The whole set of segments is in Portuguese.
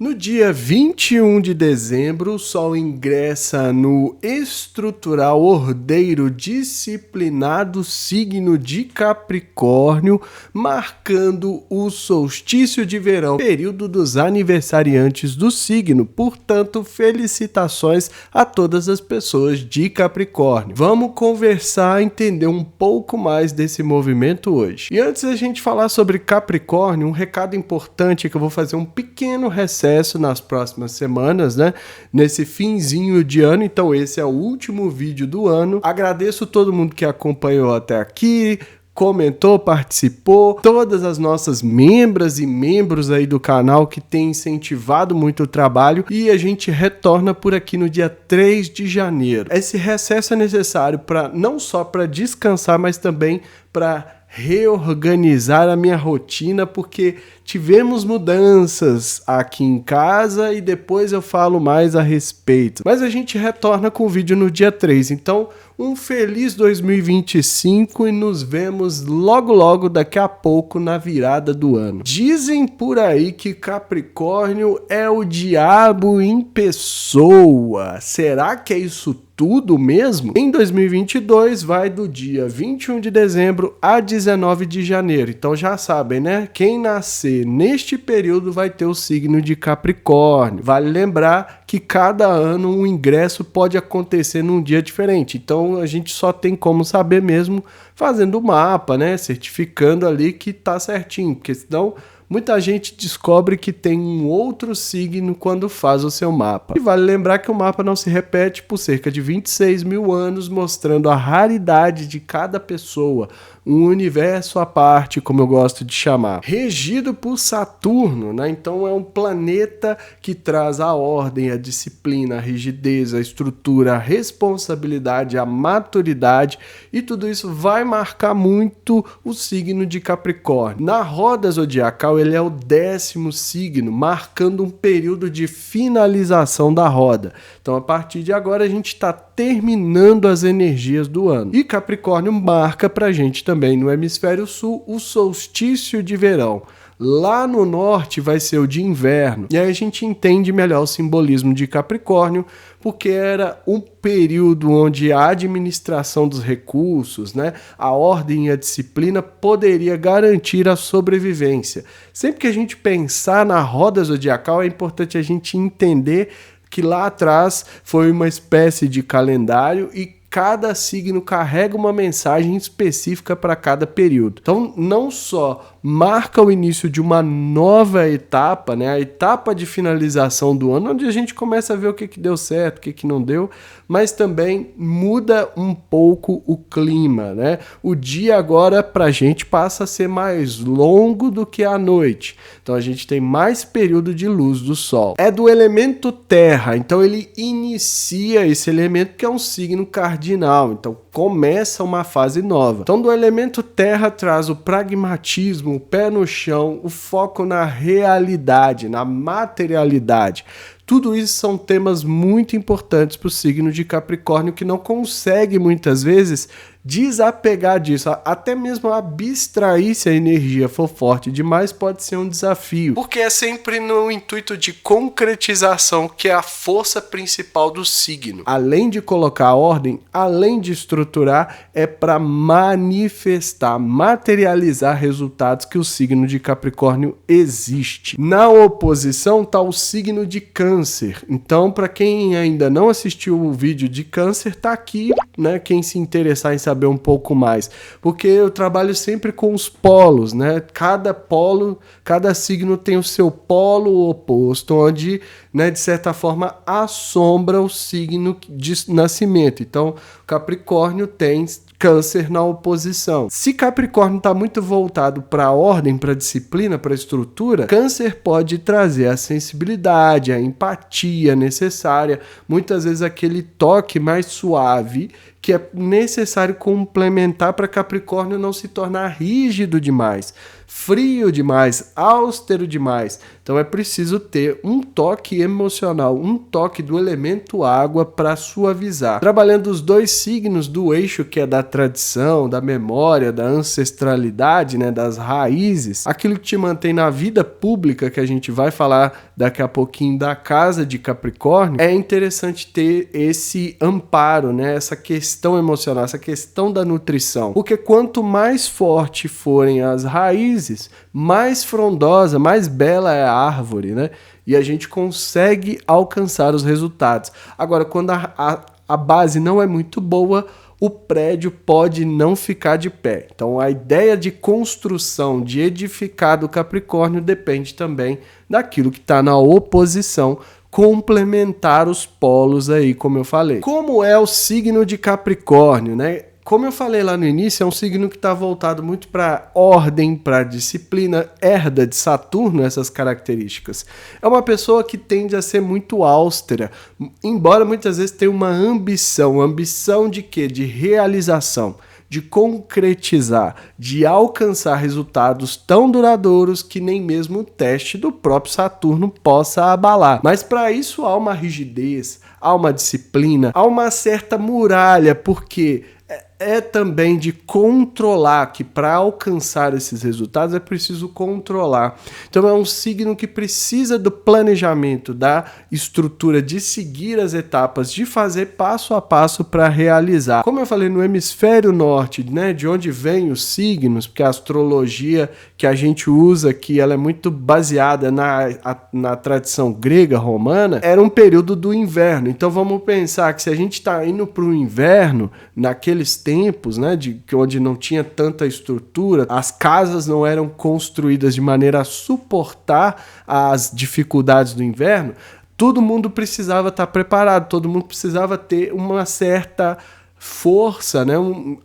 No dia 21 de dezembro, o Sol ingressa no estrutural ordeiro disciplinado signo de Capricórnio, marcando o solstício de verão, período dos aniversariantes do signo. Portanto, felicitações a todas as pessoas de Capricórnio. Vamos conversar, entender um pouco mais desse movimento hoje. E antes da gente falar sobre Capricórnio, um recado importante é que eu vou fazer um pequeno recesso nas próximas semanas, né? Nesse finzinho de ano, então esse é o último vídeo do ano. Agradeço todo mundo que acompanhou até aqui, comentou, participou, todas as nossas membras e membros aí do canal que têm incentivado muito o trabalho, e a gente retorna por aqui no dia 3 de janeiro. Esse recesso é necessário não só para descansar, mas também para reorganizar a minha rotina, porque tivemos mudanças aqui em casa e depois eu falo mais a respeito. Mas a gente retorna com o vídeo no dia 3, então um feliz 2025 e nos vemos logo daqui a pouco na virada do ano. Dizem por aí que Capricórnio é o diabo em pessoa. Será que é isso tudo mesmo? Em 2022 vai do dia 21 de dezembro a 19 de janeiro. Então já sabem, né? Quem nascer neste período vai ter o signo de Capricórnio. Vale lembrar que cada ano um ingresso pode acontecer num dia diferente. Então a gente só tem como saber mesmo fazendo o mapa, né? Certificando ali que tá certinho, porque senão muita gente descobre que tem um outro signo quando faz o seu mapa. E vale lembrar que o mapa não se repete por cerca de 26 mil anos, mostrando a raridade de cada pessoa, um universo à parte, como eu gosto de chamar. Regido por Saturno, né? Então é um planeta que traz a ordem, a disciplina, a rigidez, a estrutura, a responsabilidade, a maturidade, e tudo isso vai marcar muito o signo de Capricórnio. Na roda zodiacal, ele é o 10º signo, marcando um período de finalização da roda. Então, a partir de agora, a gente está terminando as energias do ano. E Capricórnio marca pra gente também no hemisfério sul o solstício de verão. Lá no norte vai ser o de inverno. E aí a gente entende melhor o simbolismo de Capricórnio, porque era um período onde a administração dos recursos, né, a ordem e a disciplina poderia garantir a sobrevivência. Sempre que a gente pensar na roda zodiacal, é importante a gente entender que lá atrás foi uma espécie de calendário e cada signo carrega uma mensagem específica para cada período. Então, não só marca o início de uma nova etapa, né, a etapa de finalização do ano, onde a gente começa a ver o que deu certo, o que não deu, mas também muda um pouco o clima, né? O dia agora para a gente passa a ser mais longo do que a noite. Então, a gente tem mais período de luz do sol. É do elemento terra, então ele inicia esse elemento que é um signo cardinal, então começa uma fase nova. Então, do elemento terra traz o pragmatismo, o pé no chão, o foco na realidade, na materialidade. Tudo isso são temas muito importantes para o signo de Capricórnio, que não consegue muitas vezes desapegar disso, até mesmo abstrair. Se a energia for forte demais, pode ser um desafio, porque é sempre no intuito de concretização que é a força principal do signo. Além de colocar ordem, além de estruturar, é para manifestar, materializar resultados que o signo de Capricórnio existe. Na oposição está o signo de Câncer. Então, para quem ainda não assistiu o vídeo de Câncer, tá aqui, né? Quem se interessar em saber um pouco mais, porque eu trabalho sempre com os polos, né? Cada polo, cada signo tem o seu polo oposto, onde, né, de certa forma assombra o signo de nascimento. Então, Capricórnio tem Câncer na oposição. Se Capricórnio está muito voltado para a ordem, para a disciplina, para a estrutura, Câncer pode trazer a sensibilidade, a empatia necessária, muitas vezes aquele toque mais suave que é necessário complementar para Capricórnio não se tornar rígido demais, frio demais, austero demais. Então é preciso ter um toque emocional, um toque do elemento água para suavizar. Trabalhando os dois signos do eixo que é da tradição, da memória, da ancestralidade, né, das raízes, aquilo que te mantém na vida pública, que a gente vai falar daqui a pouquinho da casa de Capricórnio, é interessante ter esse amparo, né, essa questão emocional, essa questão da nutrição. Porque quanto mais forte forem as raízes, mais frondosa, mais bela é a árvore, né? E a gente consegue alcançar os resultados. Agora, quando a base não é muito boa, o prédio pode não ficar de pé. Então, a ideia de construção, de edificar do Capricórnio depende também daquilo que está na oposição, complementar os polos aí, como eu falei. Como é o signo de Capricórnio, né? Como eu falei lá no início, é um signo que está voltado muito para ordem, para disciplina, herda de Saturno essas características. É uma pessoa que tende a ser muito austera, embora muitas vezes tenha uma ambição. Ambição de quê? De realização, de concretizar, de alcançar resultados tão duradouros que nem mesmo o teste do próprio Saturno possa abalar. Mas para isso há uma rigidez, há uma disciplina, há uma certa muralha, porque é também de controlar, que para alcançar esses resultados é preciso controlar. Então é um signo que precisa do planejamento, da estrutura, de seguir as etapas, de fazer passo a passo para realizar. Como eu falei, no hemisfério norte, né, de onde vêm os signos, porque a astrologia que a gente usa aqui, ela é muito baseada na tradição grega, romana, era um período do inverno. Então vamos pensar que se a gente está indo para o inverno, naqueles tempos, né, onde não tinha tanta estrutura, as casas não eram construídas de maneira a suportar as dificuldades do inverno, todo mundo precisava estar preparado, todo mundo precisava ter uma certa força, né,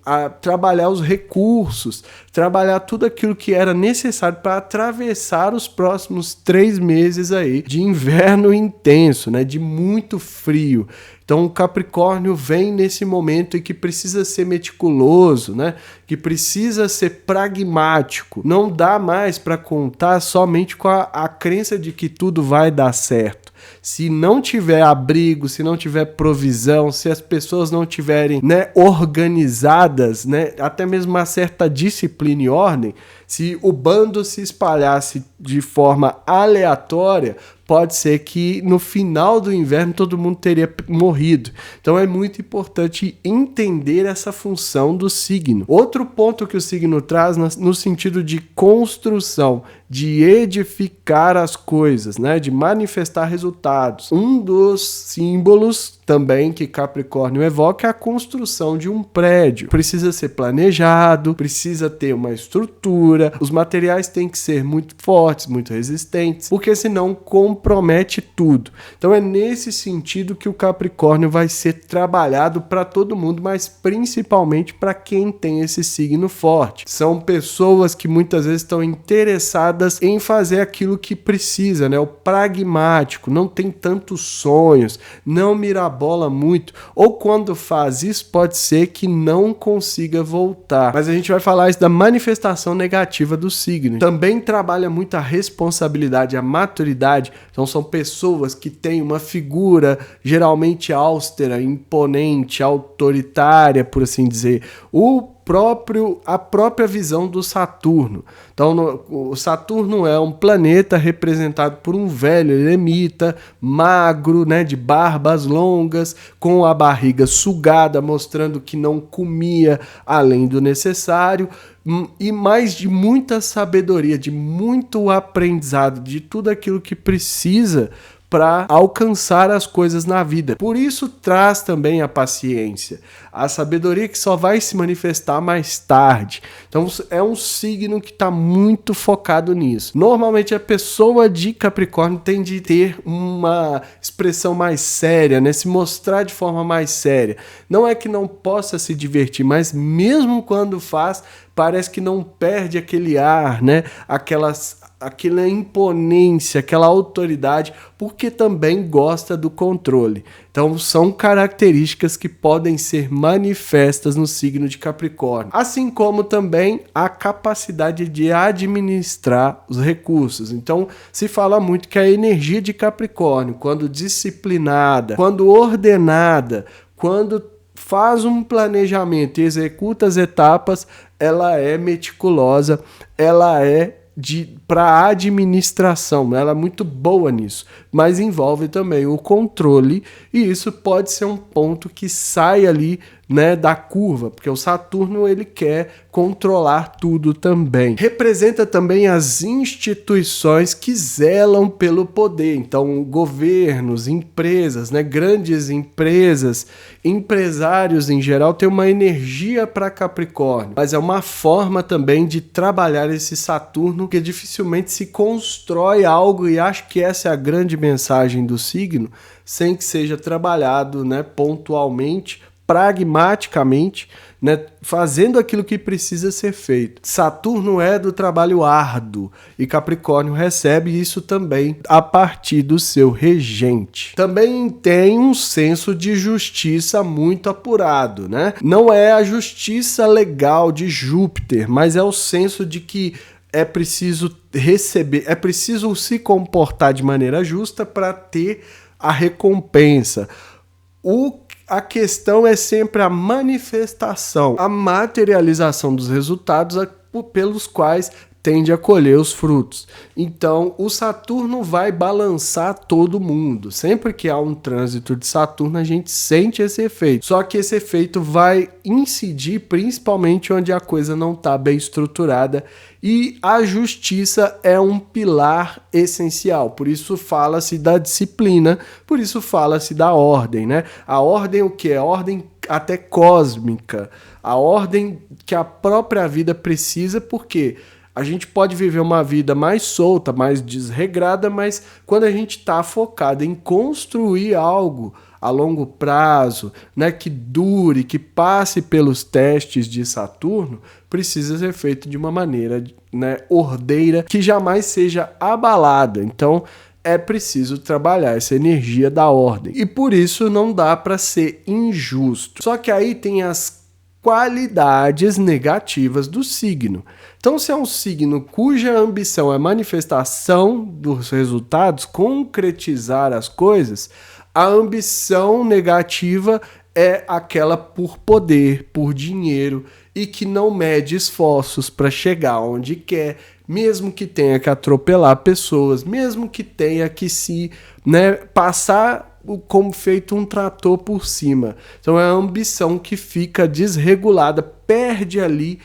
a trabalhar os recursos, trabalhar tudo aquilo que era necessário para atravessar os próximos 3 meses aí de inverno intenso, né, de muito frio. Então o Capricórnio vem nesse momento em que precisa ser meticuloso, né, que precisa ser pragmático. Não dá mais para contar somente com a crença de que tudo vai dar certo. Se não tiver abrigo, se não tiver provisão, se as pessoas não tiverem, né, organizadas, né, até mesmo uma certa disciplina e ordem, se o bando se espalhasse de forma aleatória, pode ser que no final do inverno todo mundo teria morrido. Então é muito importante entender essa função do signo. Outro ponto que o signo traz no sentido de construção, de edificar as coisas, né, de manifestar resultados. Um dos símbolos também que Capricórnio evoca é a construção de um prédio. Precisa ser planejado, precisa ter uma estrutura, os materiais têm que ser muito fortes, muito resistentes, porque senão compromete tudo. Então é nesse sentido que o Capricórnio vai ser trabalhado para todo mundo, mas principalmente para quem tem esse signo forte. São pessoas que muitas vezes estão interessadas em fazer aquilo que precisa, né? O pragmático, não tem tantos sonhos, não mirabola muito, ou quando faz isso pode ser que não consiga voltar. Mas a gente vai falar isso da manifestação negativa do signo. Também trabalha muito a responsabilidade, a maturidade. Então são pessoas que têm uma figura geralmente austera, imponente, autoritária, por assim dizer. A própria visão do Saturno. Então, o Saturno é um planeta representado por um velho eremita, magro, né, de barbas longas, com a barriga sugada, mostrando que não comia além do necessário, e mais de muita sabedoria, de muito aprendizado, de tudo aquilo que precisa para alcançar as coisas na vida. Por isso traz também a paciência, a sabedoria que só vai se manifestar mais tarde. Então é um signo que está muito focado nisso. Normalmente a pessoa de Capricórnio tende a ter uma expressão mais séria, né? Se mostrar de forma mais séria. Não é que não possa se divertir, mas mesmo quando faz, parece que não perde aquele ar, né? aquela imponência, aquela autoridade, porque também gosta do controle. Então são características que podem ser manifestas no signo de Capricórnio. Assim como também a capacidade de administrar os recursos. Então se fala muito que a energia de Capricórnio, quando disciplinada, quando ordenada, quando faz um planejamento e executa as etapas, ela é meticulosa, ela é para administração, ela é muito boa nisso, mas envolve também o controle, e isso pode ser um ponto que sai ali, né, da curva, porque o Saturno ele quer controlar tudo também. Representa também as instituições que zelam pelo poder, então governos, empresas, né, grandes empresas, empresários em geral têm uma energia para Capricórnio, mas é uma forma também de trabalhar esse Saturno, que dificilmente se constrói algo, e acho que essa é a grande mensagem do signo, sem que seja trabalhado, né, pontualmente, pragmaticamente, né, fazendo aquilo que precisa ser feito. Saturno é do trabalho árduo e Capricórnio recebe isso também a partir do seu regente. Também tem um senso de justiça muito apurado, né? Não é a justiça legal de Júpiter, mas é o senso de que é preciso receber, é preciso se comportar de maneira justa para ter a recompensa. A questão é sempre a manifestação, a materialização dos resultados pelos quais tende a colher os frutos. Então, o Saturno vai balançar todo mundo. Sempre que há um trânsito de Saturno, a gente sente esse efeito. Só que esse efeito vai incidir principalmente onde a coisa não está bem estruturada, e a justiça é um pilar essencial. Por isso fala-se da disciplina, por isso fala-se da ordem, né? A ordem o quê? A ordem até cósmica, a ordem que a própria vida precisa, porque a gente pode viver uma vida mais solta, mais desregrada, mas quando a gente está focado em construir algo a longo prazo, né, que dure, que passe pelos testes de Saturno, precisa ser feito de uma maneira, né, ordeira, que jamais seja abalada. Então, é preciso trabalhar essa energia da ordem. E por isso não dá para ser injusto. Só que aí tem as qualidades negativas do signo. Então, se é um signo cuja ambição é manifestação dos resultados, concretizar as coisas, a ambição negativa é aquela por poder, por dinheiro, e que não mede esforços para chegar onde quer, mesmo que tenha que atropelar pessoas, mesmo que tenha que se, né, passar como feito um trator por cima. Então é a ambição que fica desregulada, perde ali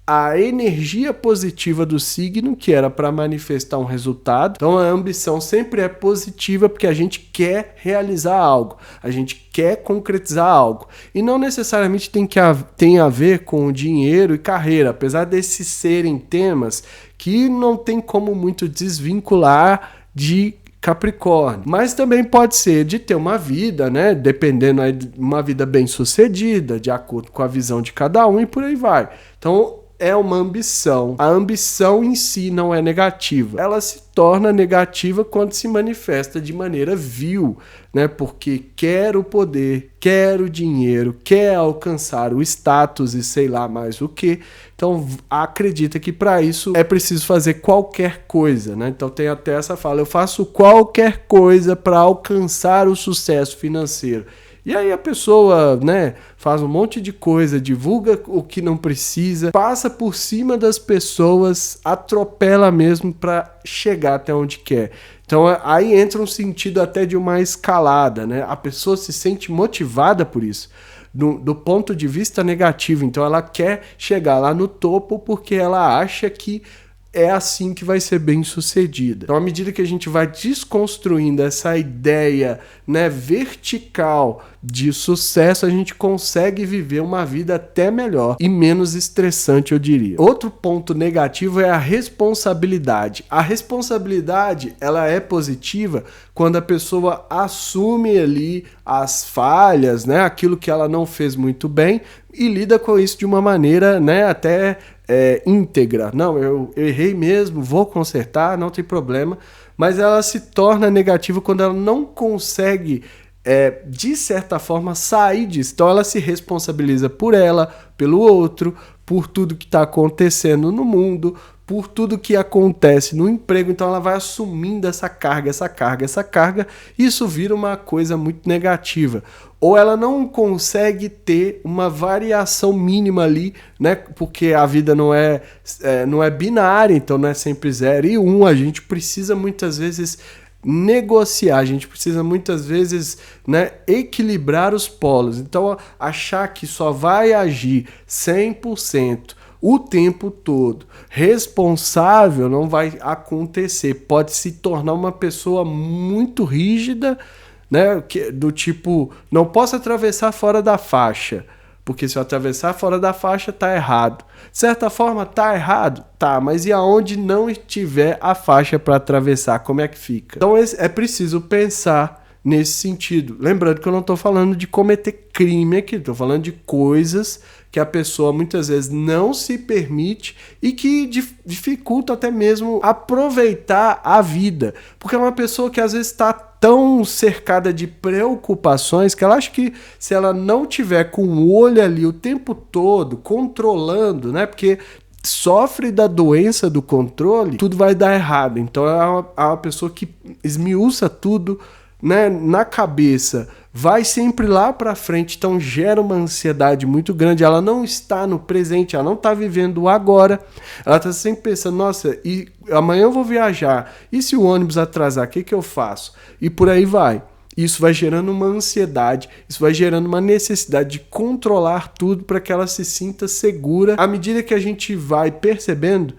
a energia positiva do signo, que era para manifestar um resultado. Então a ambição sempre é positiva, porque a gente quer realizar algo, a gente quer concretizar algo. E não necessariamente tem a ver com dinheiro e carreira, apesar desses serem temas que não tem como muito desvincular de Capricórnio, mas também pode ser de ter uma vida, né, dependendo aí de uma vida bem sucedida, de acordo com a visão de cada um, e por aí vai. Então é uma ambição. A ambição em si não é negativa. Ela se torna negativa quando se manifesta de maneira vil, né? Porque quer o poder, quer o dinheiro, quer alcançar o status e sei lá mais o que. Então acredita que para isso é preciso fazer qualquer coisa, né? Então tem até essa fala: eu faço qualquer coisa para alcançar o sucesso financeiro. E aí a pessoa, né, faz um monte de coisa, divulga o que não precisa, passa por cima das pessoas, atropela mesmo para chegar até onde quer. Então aí entra um sentido até de uma escalada, né? A pessoa se sente motivada por isso, do ponto de vista negativo. Então ela quer chegar lá no topo porque ela acha que é assim que vai ser bem sucedida. Então, à medida que a gente vai desconstruindo essa ideia, né, vertical de sucesso, a gente consegue viver uma vida até melhor e menos estressante, eu diria. Outro ponto negativo é a responsabilidade. A responsabilidade, ela é positiva quando a pessoa assume ali as falhas, né, aquilo que ela não fez muito bem, e lida com isso de uma maneira, né, até íntegra. Não, eu errei mesmo, vou consertar, não tem problema. Mas ela se torna negativa quando ela não consegue, de certa forma, sair disso. Então ela se responsabiliza por ela, pelo outro, por tudo que está acontecendo no mundo, por tudo que acontece no emprego. Então ela vai assumindo essa carga, e isso vira uma coisa muito negativa. Ou ela não consegue ter uma variação mínima ali, né? Porque a vida não é binária, então não é sempre 0 e 1. A gente precisa muitas vezes negociar, a gente precisa muitas vezes, né, equilibrar os polos. Então achar que só vai agir 100% o tempo todo responsável não vai acontecer. Pode se tornar uma pessoa muito rígida, né, do tipo, não posso atravessar fora da faixa, porque se eu atravessar fora da faixa tá errado. De certa forma tá errado, tá, mas e aonde não tiver a faixa para atravessar, como é que fica? Então é preciso pensar nesse sentido. Lembrando que eu não estou falando de cometer crime aqui, estou falando de coisas que a pessoa muitas vezes não se permite e que dificulta até mesmo aproveitar a vida. Porque é uma pessoa que às vezes está tão cercada de preocupações que ela acha que se ela não tiver com o olho ali o tempo todo, controlando, né? Porque sofre da doença do controle, tudo vai dar errado. Então é uma pessoa que esmiuça tudo, né, na cabeça, vai sempre lá para frente, então gera uma ansiedade muito grande. Ela não está no presente, ela não está vivendo o agora, ela está sempre pensando, nossa, e amanhã eu vou viajar, e se o ônibus atrasar, o que eu faço? E por aí vai. Isso vai gerando uma ansiedade, isso vai gerando uma necessidade de controlar tudo para que ela se sinta segura. À medida que a gente vai percebendo,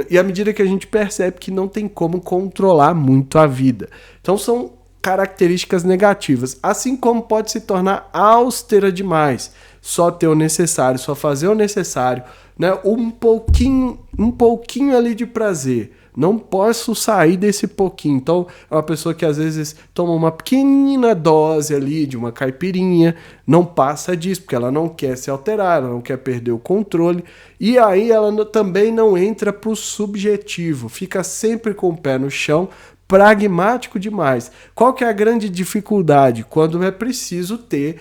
e à medida que a gente percebe que não tem como controlar muito a vida. Então são características negativas, assim como pode se tornar austera demais, só ter o necessário, só fazer o necessário, né? Um pouquinho ali de prazer, não posso sair desse pouquinho. Então é uma pessoa que às vezes toma uma pequenina dose ali de uma caipirinha, não passa disso, porque ela não quer se alterar, ela não quer perder o controle, e aí ela também não entra para o subjetivo, fica sempre com o pé no chão, pragmático demais. Qual que é a grande dificuldade? Quando é preciso ter,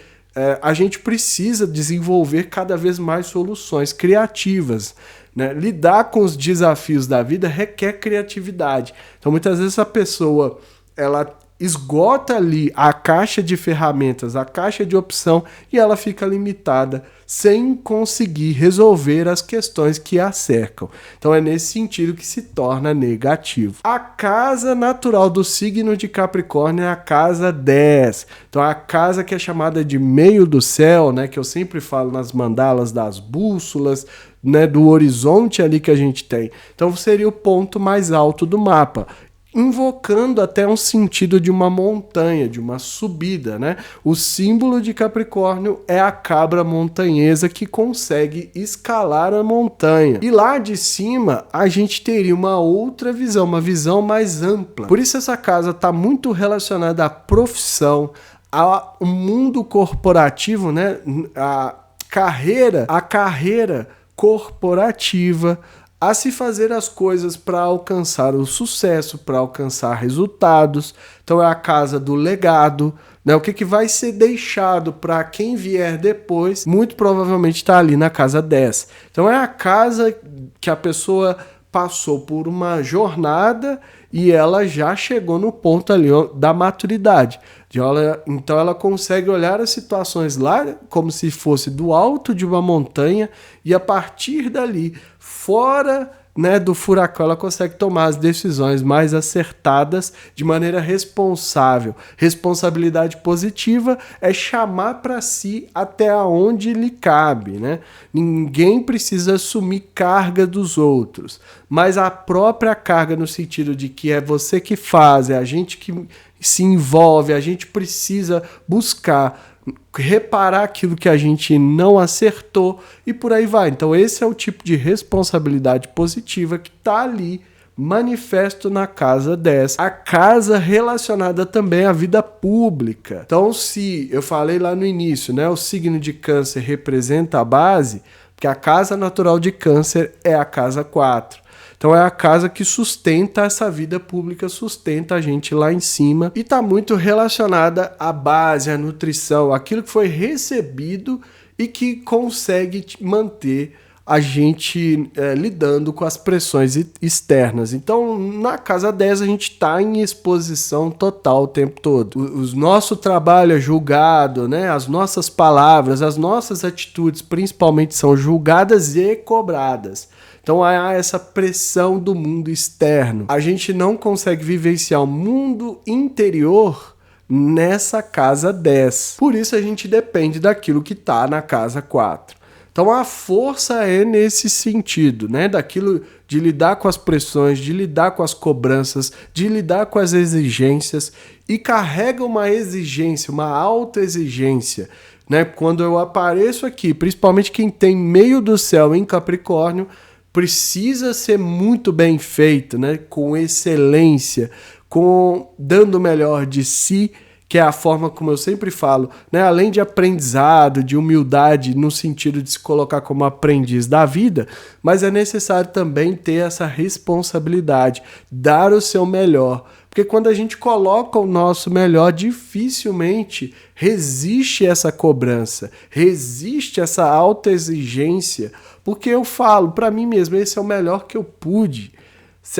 a gente precisa desenvolver cada vez mais soluções criativas, né? Lidar com os desafios da vida requer criatividade. Então muitas vezes a pessoa ela esgota ali a caixa de ferramentas, a caixa de opção, e ela fica limitada sem conseguir resolver as questões que a cercam. Então é nesse sentido que se torna negativo. A casa natural do signo de Capricórnio é a casa 10. Então a casa que é chamada de meio do céu, né, que eu sempre falo nas mandalas das bússolas, né, do horizonte ali que a gente tem. Então seria o ponto mais alto do mapa, invocando até um sentido de uma montanha, de uma subida, né? O símbolo de Capricórnio é a cabra montanhesa que consegue escalar a montanha. E lá de cima a gente teria uma outra visão, uma visão mais ampla. Por isso essa casa está muito relacionada à profissão, ao mundo corporativo, né? A carreira corporativa, a se fazer as coisas para alcançar o sucesso, para alcançar resultados. Então é a casa do legado, né? O que vai ser deixado para quem vier depois, muito provavelmente está ali na casa 10. Então é a casa que a pessoa passou por uma jornada e ela já chegou no ponto ali da maturidade. Então ela consegue olhar as situações lá como se fosse do alto de uma montanha e a partir dali, fora, né, do furacão, ela consegue tomar as decisões mais acertadas de maneira responsável. Responsabilidade positiva é chamar para si até onde lhe cabe, né? Ninguém precisa assumir carga dos outros, mas a própria carga no sentido de que é você que faz, é a gente que se envolve, a gente precisa buscar reparar aquilo que a gente não acertou e por aí vai. Então esse é o tipo de responsabilidade positiva que está ali manifesto na casa 10. A casa relacionada também à vida pública. Então se eu falei lá no início, né, o signo de Câncer representa a base, que a casa natural de Câncer é a casa 4. Então é a casa que sustenta essa vida pública, sustenta a gente lá em cima e está muito relacionada à base, à nutrição, aquilo que foi recebido e que consegue manter a gente lidando com as pressões externas. Então, na casa 10, a gente está em exposição total o tempo todo. O nosso trabalho é julgado, né? As nossas palavras, as nossas atitudes, principalmente, são julgadas e cobradas. Então, há essa pressão do mundo externo. A gente não consegue vivenciar o mundo interior nessa casa 10. Por isso, a gente depende daquilo que está na casa 4. Então a força é nesse sentido, né? Daquilo de lidar com as pressões, de lidar com as cobranças, de lidar com as exigências e carrega uma exigência, uma autoexigência, né? Quando eu apareço aqui, principalmente quem tem meio do céu em Capricórnio, precisa ser muito bem feito, né? Com excelência, dando o melhor de si, que é a forma como eu sempre falo, né? Além de aprendizado, de humildade, no sentido de se colocar como aprendiz da vida, mas é necessário também ter essa responsabilidade, dar o seu melhor. Porque quando a gente coloca o nosso melhor, dificilmente resiste essa cobrança, resiste essa autoexigência, porque eu falo para mim mesmo, esse é o melhor que eu pude.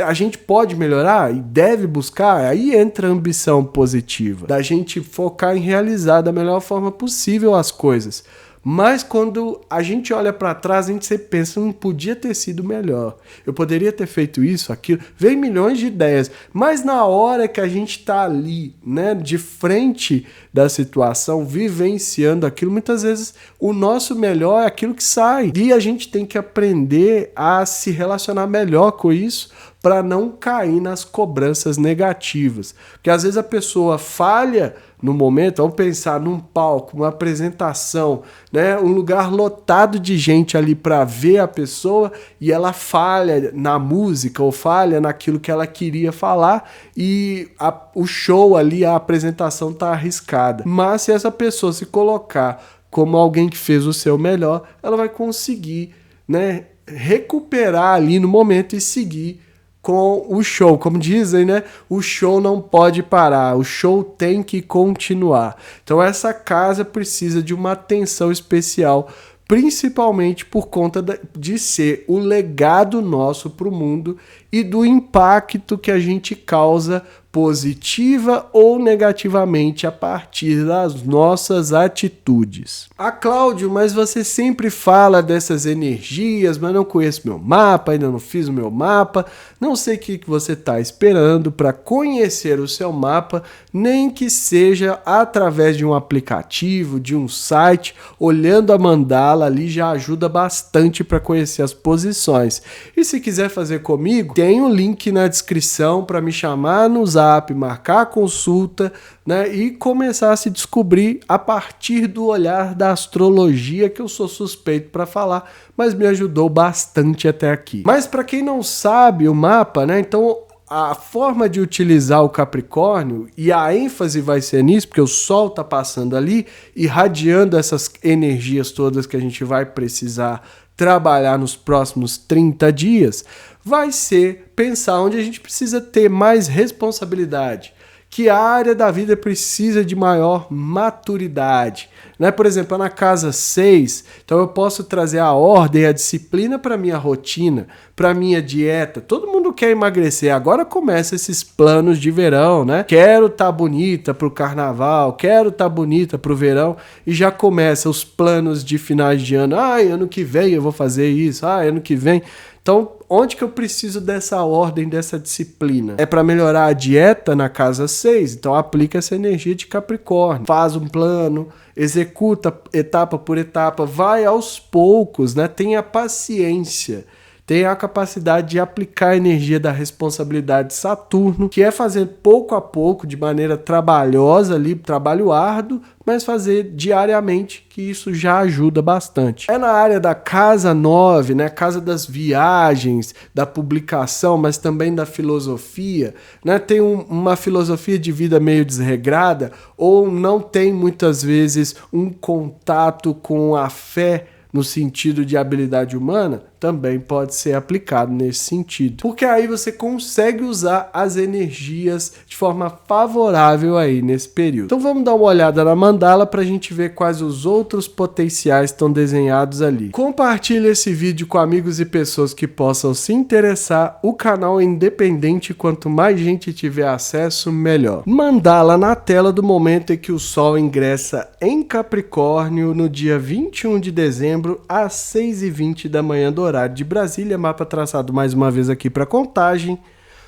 A gente pode melhorar e deve buscar, aí entra a ambição positiva, da gente focar em realizar da melhor forma possível as coisas. Mas quando a gente olha para trás, a gente sempre pensa, não podia ter sido melhor. Eu poderia ter feito isso, aquilo. Vem milhões de ideias, mas na hora que a gente está ali, né, de frente da situação, vivenciando aquilo, muitas vezes o nosso melhor é aquilo que sai. E a gente tem que aprender a se relacionar melhor com isso, para não cair nas cobranças negativas. Porque às vezes a pessoa falha no momento, vamos pensar num palco, uma apresentação, né, um lugar lotado de gente ali para ver a pessoa e ela falha na música ou falha naquilo que ela queria falar e o show ali, a apresentação está arriscada. Mas se essa pessoa se colocar como alguém que fez o seu melhor, ela vai conseguir, né, recuperar ali no momento e seguir com o show, como dizem, né? O show não pode parar, o show tem que continuar. Então essa casa precisa de uma atenção especial, principalmente por conta de ser o legado nosso para o mundo e do impacto que a gente causa positiva ou negativamente a partir das nossas atitudes. Cláudio, mas você sempre fala dessas energias, mas não conheço meu mapa, ainda não fiz o meu mapa, não sei o que você está esperando para conhecer o seu mapa, nem que seja através de um aplicativo, de um site, olhando a mandala ali já ajuda bastante para conhecer as posições. E se quiser fazer comigo, tem um link na descrição para me chamar no Zap, marcar a consulta, né, e começar a se descobrir a partir do olhar da astrologia, que eu sou suspeito para falar, mas me ajudou bastante até aqui. Mas para quem não sabe o mapa, né, então a forma de utilizar o Capricórnio, e a ênfase vai ser nisso, porque o Sol está passando ali, irradiando essas energias todas que a gente vai precisar trabalhar nos próximos 30 dias, vai ser pensar onde a gente precisa ter mais responsabilidade, que a área da vida precisa de maior maturidade, né? Por exemplo, na casa 6, então eu posso trazer a ordem, a disciplina para minha rotina, para minha dieta. Todo mundo quer emagrecer, agora começa esses planos de verão, né? Quero estar bonita para o carnaval, quero estar bonita para o verão, e já começa os planos de finais de ano. Ano que vem eu vou fazer isso, ano que vem. Então, onde que eu preciso dessa ordem, dessa disciplina? É para melhorar a dieta na casa 6, então aplica essa energia de Capricórnio. Faz um plano, executa etapa por etapa, vai aos poucos, né? Tenha paciência. Tem a capacidade de aplicar a energia da responsabilidade de Saturno, que é fazer pouco a pouco, de maneira trabalhosa ali, trabalho árduo, mas fazer diariamente, que isso já ajuda bastante. É na área da casa 9, né, casa das viagens, da publicação, mas também da filosofia, né, tem uma filosofia de vida meio desregrada, ou não tem muitas vezes um contato com a fé no sentido de habilidade humana, também pode ser aplicado nesse sentido. Porque aí você consegue usar as energias de forma favorável aí nesse período. Então vamos dar uma olhada na mandala para a gente ver quais os outros potenciais estão desenhados ali. Compartilhe esse vídeo com amigos e pessoas que possam se interessar. O canal é independente, quanto mais gente tiver acesso, melhor. Mandala na tela do momento em que o Sol ingressa em Capricórnio no dia 21 de dezembro às 6h20 da manhã do horário de Brasília. Mapa traçado mais uma vez aqui para contagem.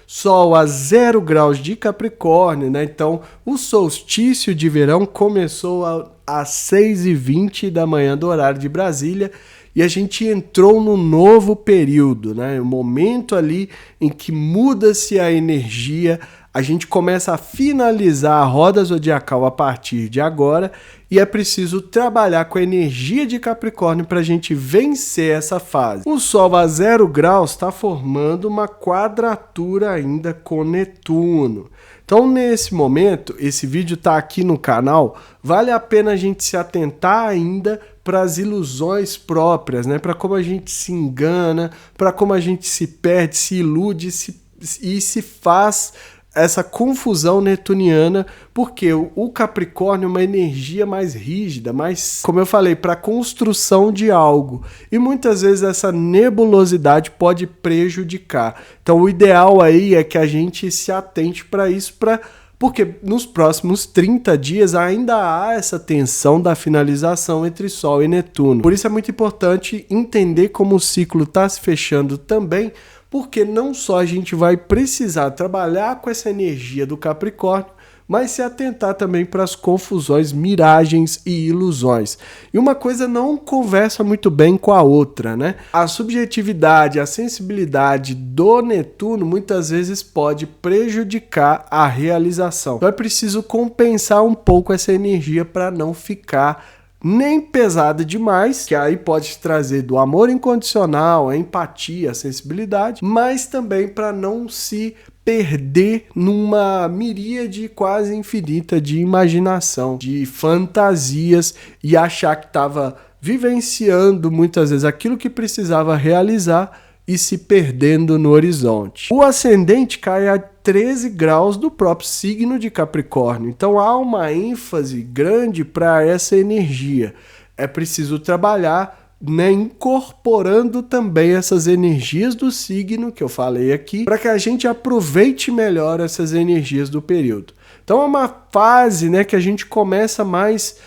Sol a 0 graus de Capricórnio, né? Então o solstício de verão começou às 6h20 da manhã do horário de Brasília e a gente entrou no novo período, né? O momento ali em que muda-se a energia, a gente começa a finalizar a roda zodiacal a partir de agora e é preciso trabalhar com a energia de Capricórnio para a gente vencer essa fase. O Sol a 0 graus está formando uma quadratura ainda com Netuno. Então, nesse momento, esse vídeo está aqui no canal, vale a pena a gente se atentar ainda para as ilusões próprias, né? Para como a gente se engana, para como a gente se perde, se ilude e se faz essa confusão netuniana, porque o Capricórnio é uma energia mais rígida, mais, como eu falei, para a construção de algo. E muitas vezes essa nebulosidade pode prejudicar. Então o ideal aí é que a gente se atente para isso, porque nos próximos 30 dias ainda há essa tensão da finalização entre Sol e Netuno. Por isso é muito importante entender como o ciclo está se fechando também, porque não só a gente vai precisar trabalhar com essa energia do Capricórnio, mas se atentar também para as confusões, miragens e ilusões. E uma coisa não conversa muito bem com a outra, né? A subjetividade, a sensibilidade do Netuno muitas vezes pode prejudicar a realização. Então é preciso compensar um pouco essa energia para não ficar nem pesada demais, que aí pode trazer do amor incondicional, a empatia, a sensibilidade, mas também para não se perder numa miríade quase infinita de imaginação, de fantasias e achar que estava vivenciando muitas vezes aquilo que precisava realizar e se perdendo no horizonte. O ascendente cai a 13 graus do próprio signo de Capricórnio, então há uma ênfase grande para essa energia. É preciso trabalhar, né, incorporando também essas energias do signo que eu falei aqui, para que a gente aproveite melhor essas energias do período. Então é uma fase, né, que a gente começa mais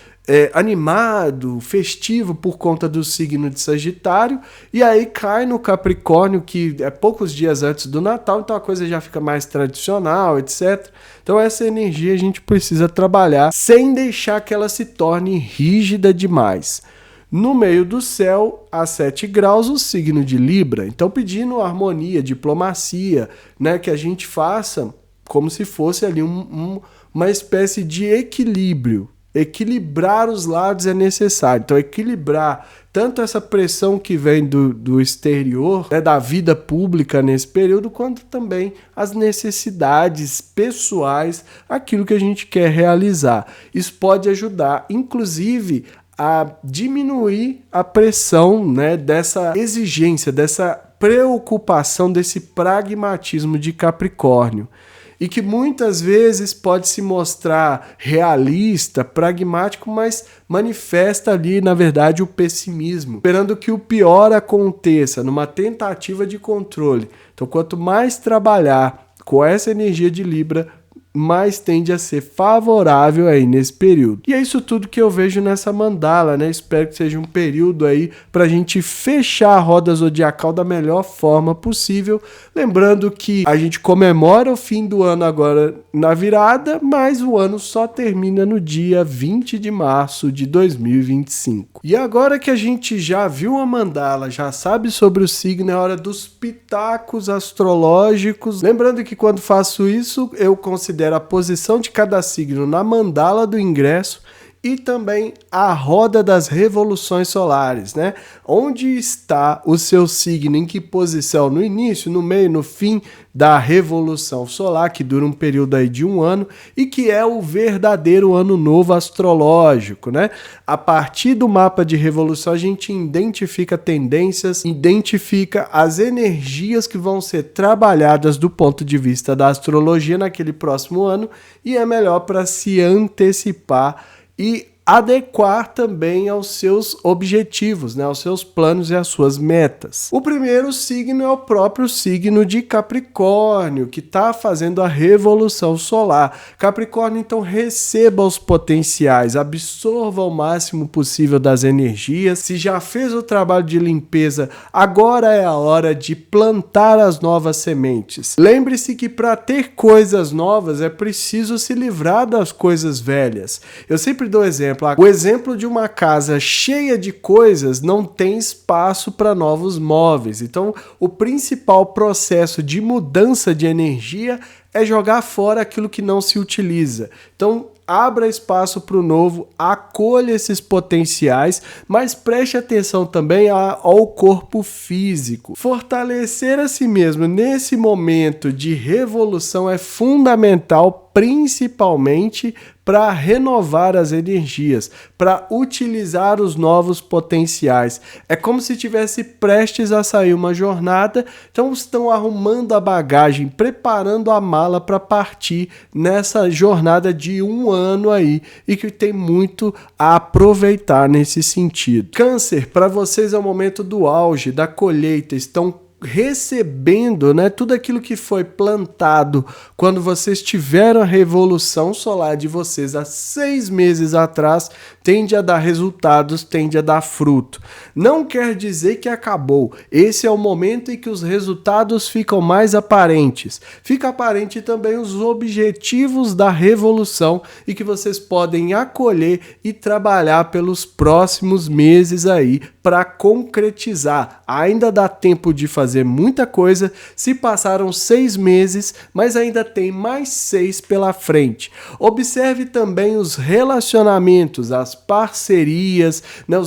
animado, festivo por conta do signo de Sagitário, e aí cai no Capricórnio, que é poucos dias antes do Natal, então a coisa já fica mais tradicional, etc. Então essa energia a gente precisa trabalhar sem deixar que ela se torne rígida demais. No meio do céu, a 7 graus, o signo de Libra. Então pedindo harmonia, diplomacia, né, que a gente faça como se fosse ali uma espécie de equilíbrio. Equilibrar os lados é necessário. Então equilibrar tanto essa pressão que vem do exterior, né, da vida pública nesse período, quanto também as necessidades pessoais, aquilo que a gente quer realizar. Isso pode ajudar, inclusive, a diminuir a pressão, né, dessa exigência, dessa preocupação, desse pragmatismo de Capricórnio. E que muitas vezes pode se mostrar realista, pragmático, mas manifesta ali, na verdade, o pessimismo, esperando que o pior aconteça, numa tentativa de controle. Então, quanto mais trabalhar com essa energia de Libra, mais tende a ser favorável aí nesse período. E é isso tudo que eu vejo nessa mandala, né? Espero que seja um período aí para a gente fechar a roda zodiacal da melhor forma possível. Lembrando que a gente comemora o fim do ano agora na virada, mas o ano só termina no dia 20 de março de 2025. E agora que a gente já viu a mandala, já sabe sobre o signo, é hora dos pitacos astrológicos. Lembrando que quando faço isso, eu considero a posição de cada signo na mandala do ingresso e também a roda das revoluções solares, né? Onde está o seu signo, em que posição? No início, no meio, no fim da revolução solar, que dura um período aí de 1 ano e que é o verdadeiro ano novo astrológico, né? A partir do mapa de revolução, a gente identifica tendências, identifica as energias que vão ser trabalhadas do ponto de vista da astrologia naquele próximo ano e é melhor para se antecipar e adequar também aos seus objetivos, né, aos seus planos e às suas metas. O primeiro signo é o próprio signo de Capricórnio, que está fazendo a revolução solar. Capricórnio, então, receba os potenciais, absorva o máximo possível das energias. Se já fez o trabalho de limpeza, agora é a hora de plantar as novas sementes. Lembre-se que para ter coisas novas é preciso se livrar das coisas velhas. Eu sempre dou exemplo. O exemplo de uma casa cheia de coisas não tem espaço para novos móveis. Então, o principal processo de mudança de energia é jogar fora aquilo que não se utiliza. Então, abra espaço para o novo, acolha esses potenciais, mas preste atenção também ao corpo físico. Fortalecer a si mesmo nesse momento de revolução é fundamental, principalmente para renovar as energias, para utilizar os novos potenciais. É como se estivesse prestes a sair uma jornada, então estão arrumando a bagagem, preparando a mala para partir nessa jornada de 1 ano aí e que tem muito a aproveitar nesse sentido. Câncer, para vocês é o momento do auge, da colheita, estão recebendo, né, tudo aquilo que foi plantado quando vocês tiveram a revolução solar de vocês há 6 meses atrás, tende a dar resultados, tende a dar fruto. Não quer dizer que acabou. Esse é o momento em que os resultados ficam mais aparentes. Fica aparente também os objetivos da revolução e que vocês podem acolher e trabalhar pelos próximos meses aí para concretizar. Ainda dá tempo de fazer muita coisa, se passaram 6 meses, mas ainda tem mais 6 pela frente. Observe também os relacionamentos, as parcerias, né,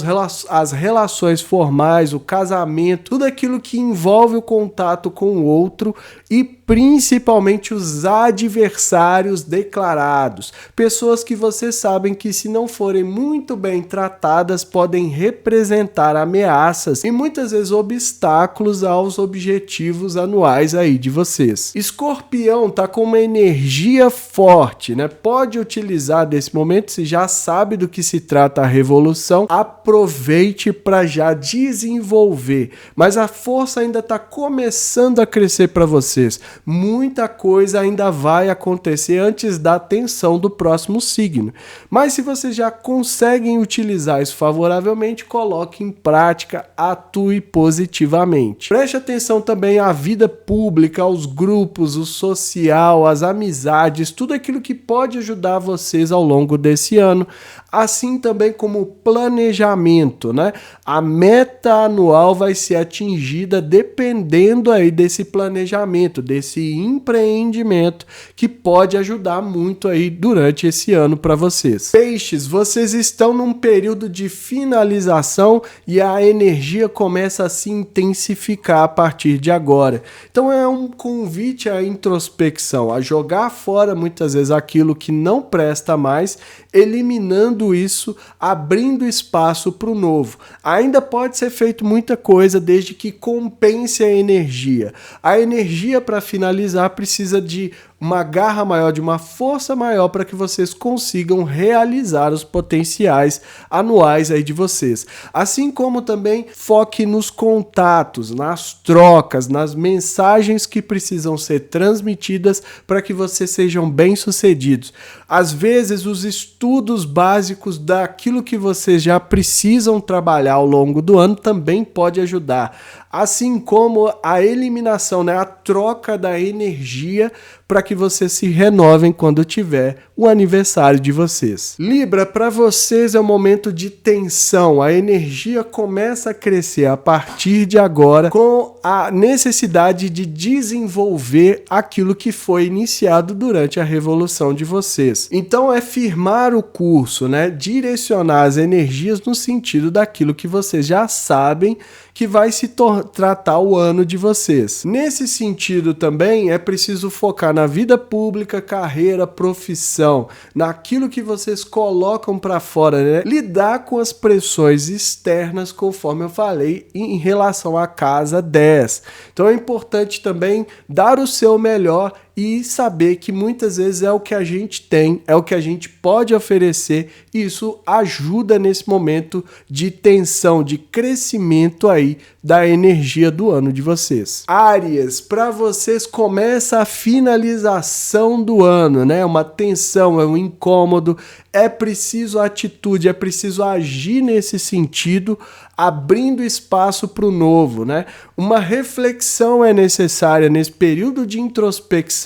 as relações formais, o casamento, tudo aquilo que envolve o contato com o outro e principalmente os adversários declarados, pessoas que vocês sabem que se não forem muito bem tratadas podem representar ameaças e muitas vezes obstáculos aos objetivos anuais aí de vocês. Escorpião tá com uma energia forte, né? Pode utilizar desse momento, se já sabe do que se trata a revolução, aproveite para já desenvolver, mas a força ainda está começando a crescer para vocês. Muita coisa ainda vai acontecer antes da tensão do próximo signo. Mas se vocês já conseguem utilizar isso favoravelmente, coloque em prática, atue positivamente. Preste atenção também à vida pública, aos grupos, o social, as amizades, tudo aquilo que pode ajudar vocês ao longo desse ano. Assim também como o planejamento, né? A meta anual vai ser atingida dependendo aí desse planejamento, desse empreendimento que pode ajudar muito aí durante esse ano para vocês. Peixes, vocês estão num período de finalização e a energia começa a se intensificar a partir de agora. Então é um convite à introspecção, a jogar fora muitas vezes aquilo que não presta mais, eliminando isso, abrindo espaço para o novo. Ainda pode ser feito muita coisa desde que compense a energia. A energia para finalizar precisa de uma garra maior, de uma força maior para que vocês consigam realizar os potenciais anuais aí de vocês. Assim como também foque nos contatos, nas trocas, nas mensagens que precisam ser transmitidas para que vocês sejam bem-sucedidos. Às vezes, os estudos básicos daquilo que vocês já precisam trabalhar ao longo do ano também pode ajudar. Assim como a eliminação, né, a troca da energia para que vocês se renovem quando tiver o aniversário de vocês. Libra, para vocês é um momento de tensão, a energia começa a crescer a partir de agora com a necessidade de desenvolver aquilo que foi iniciado durante a revolução de vocês. Então é firmar o curso, né? Direcionar as energias no sentido daquilo que vocês já sabem que vai se tratar o ano de vocês. Nesse sentido também é preciso focar na vida pública, carreira, profissão, naquilo que vocês colocam para fora, né? Lidar com as pressões externas, conforme eu falei, em relação à casa 10. Então é importante também dar o seu melhor e saber que muitas vezes é o que a gente tem, é o que a gente pode oferecer, e isso ajuda nesse momento de tensão, de crescimento aí da energia do ano de vocês. Áries, para vocês começa a finalização do ano, né? Uma tensão, é um incômodo, é preciso atitude, é preciso agir nesse sentido, abrindo espaço para o novo, né? Uma reflexão é necessária nesse período de introspecção,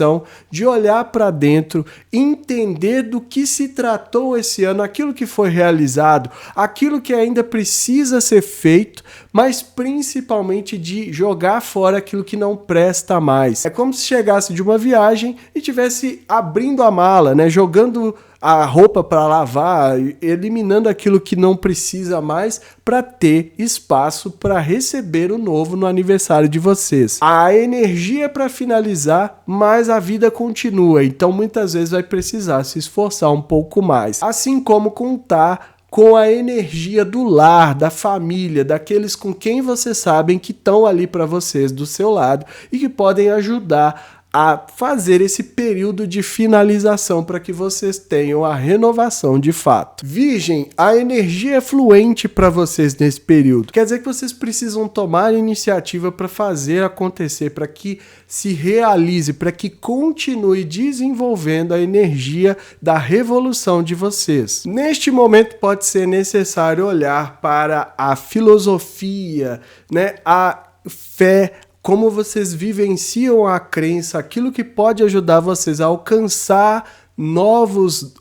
de olhar para dentro, entender do que se tratou esse ano, aquilo que foi realizado, aquilo que ainda precisa ser feito, mas principalmente de jogar fora aquilo que não presta mais. É como se chegasse de uma viagem e tivesse abrindo a mala, né? Jogando a roupa para lavar, eliminando aquilo que não precisa mais para ter espaço para receber o novo no aniversário de vocês. A energia para finalizar, mas a vida continua, então muitas vezes vai precisar se esforçar um pouco mais. Assim como contar com a energia do lar, da família, daqueles com quem vocês sabem que estão ali para vocês do seu lado e que podem ajudar a fazer esse período de finalização para que vocês tenham a renovação de fato. Virgem, a energia é fluente para vocês nesse período. Quer dizer que vocês precisam tomar iniciativa para fazer acontecer, para que se realize, para que continue desenvolvendo a energia da revolução de vocês. Neste momento pode ser necessário olhar para a filosofia, né, a fé, como vocês vivenciam a crença, aquilo que pode ajudar vocês a alcançar novos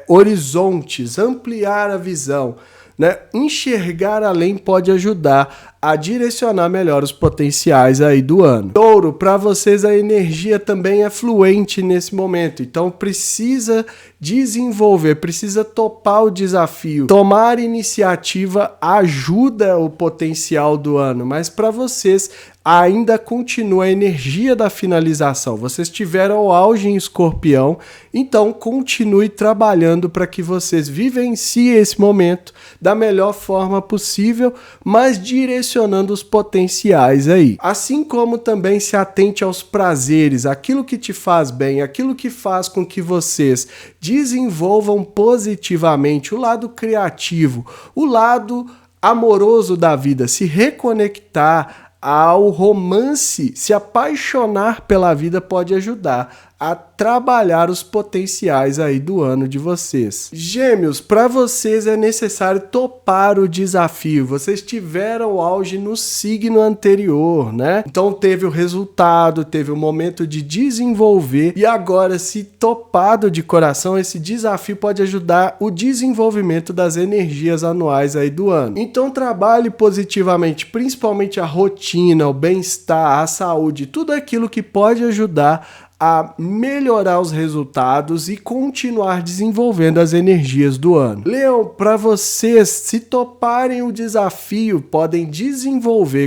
horizontes, ampliar a visão, né? Enxergar além pode ajudar a direcionar melhor os potenciais aí do ano. Touro, para vocês a energia também é fluente nesse momento, então precisa desenvolver, precisa topar o desafio. Tomar iniciativa ajuda o potencial do ano, mas para vocês ainda continua a energia da finalização. Vocês tiveram o auge em Escorpião, então continue trabalhando para que vocês vivenciem esse momento da melhor forma possível, mas direcionando os potenciais aí. Assim como também se atente aos prazeres, aquilo que te faz bem, aquilo que faz com que vocês desenvolvam positivamente o lado criativo, o lado amoroso da vida, se reconectar ao romance, se apaixonar pela vida pode ajudar a trabalhar os potenciais aí do ano de vocês. Gêmeos, para vocês é necessário topar o desafio. Vocês tiveram o auge no signo anterior, né? Então teve o resultado, teve o momento de desenvolver e agora, se topado de coração, esse desafio pode ajudar o desenvolvimento das energias anuais aí do ano. Então trabalhe positivamente, principalmente a rotina, o bem-estar, a saúde, tudo aquilo que pode ajudar a melhorar os resultados e continuar desenvolvendo as energias do ano. Leão, para vocês, se toparem o desafio, podem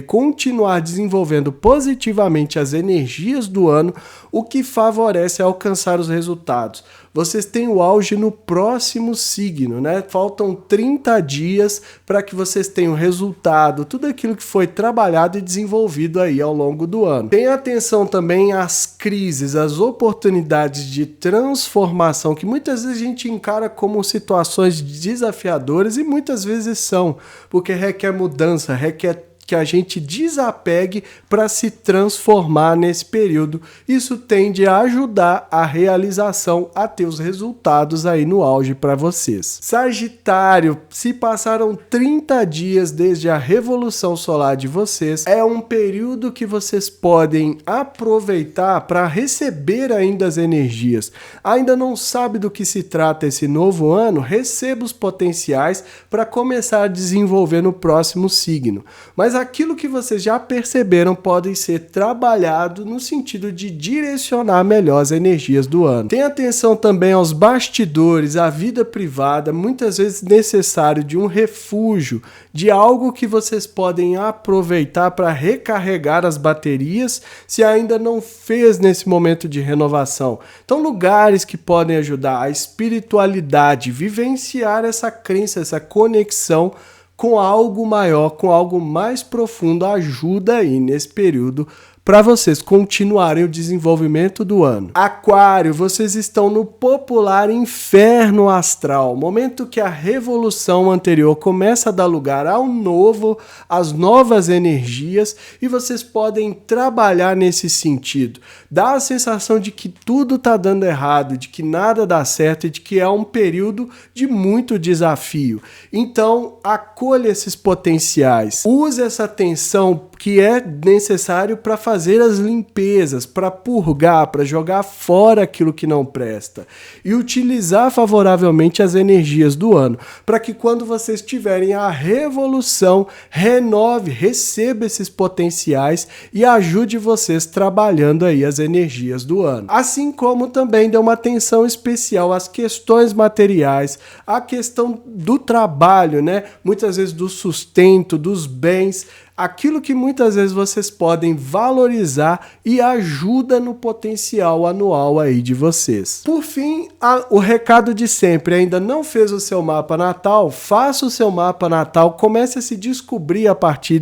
continuar desenvolvendo positivamente as energias do ano, o que favorece alcançar os resultados. Vocês têm o auge no próximo signo, né? Faltam 30 dias para que vocês tenham resultado, tudo aquilo que foi trabalhado e desenvolvido aí ao longo do ano. Tenha atenção também às crises, às oportunidades de transformação, que muitas vezes a gente encara como situações desafiadoras e muitas vezes são, porque requer mudança, requer que a gente desapegue para se transformar nesse período. Isso tende a ajudar a realização, a ter os resultados aí no auge para vocês. Sagitário, se passaram 30 dias desde a revolução solar de vocês, é um período que vocês podem aproveitar para receber ainda as energias. Ainda não sabe do que se trata esse novo ano? Receba os potenciais para começar a desenvolver no próximo signo. Mas aquilo que vocês já perceberam podem ser trabalhado no sentido de direcionar melhor as energias do ano. Tenha atenção também aos bastidores, à vida privada, muitas vezes necessário de um refúgio, de algo que vocês podem aproveitar para recarregar as baterias, se ainda não fez nesse momento de renovação. Então, lugares que podem ajudar a espiritualidade, vivenciar essa crença, essa conexão com algo maior, com algo mais profundo, ajuda aí nesse período para vocês continuarem o desenvolvimento do ano. Aquário, vocês estão no popular inferno astral, momento que a revolução anterior começa a dar lugar ao novo, às novas energias, e vocês podem trabalhar nesse sentido. Dá a sensação de que tudo está dando errado, de que nada dá certo e de que é um período de muito desafio. Então, acolha esses potenciais. Use essa atenção que é necessário para fazer as limpezas, para purgar, para jogar fora aquilo que não presta e utilizar favoravelmente as energias do ano, para que quando vocês tiverem a revolução, renove, receba esses potenciais e ajude vocês trabalhando aí as energias do ano. Assim como também dê uma atenção especial às questões materiais, à questão do trabalho, né? Muitas vezes do sustento, dos bens, aquilo que muitas vezes vocês podem valorizar e ajuda no potencial anual aí de vocês. Por fim, o recado de sempre: ainda não fez o seu mapa natal? Faça o seu mapa natal, comece a se descobrir a partir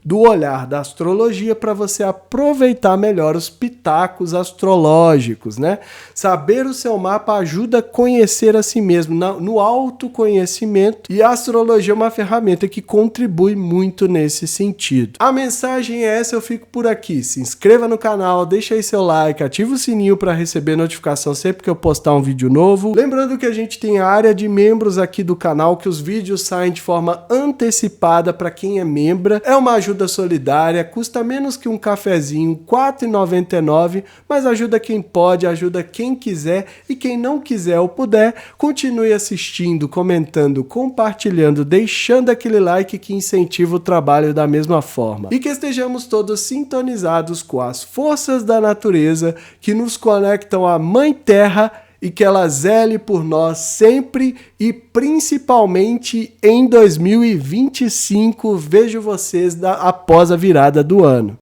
do olhar da astrologia para você aproveitar melhor os pitacos astrológicos, né? Saber o seu mapa ajuda a conhecer a si mesmo, no autoconhecimento, e a astrologia é uma ferramenta que contribui muito nesse sentido. A mensagem é essa, eu fico por aqui. Se inscreva no canal, deixa aí seu like, ativa o sininho para receber notificação sempre que eu postar um vídeo novo. Lembrando que a gente tem a área de membros aqui do canal, que os vídeos saem de forma antecipada para quem é membro. É uma ajuda solidária, custa menos que um cafezinho, R$ 4,99, mas ajuda quem pode, ajuda quem quiser, e quem não quiser ou puder, continue assistindo, comentando, compartilhando, deixando aquele like que incentiva o trabalho da mesma forma. E que estejamos todos sintonizados com as forças da natureza que nos conectam à Mãe Terra, e que ela zele por nós sempre e principalmente em 2025. Vejo vocês após a virada do ano.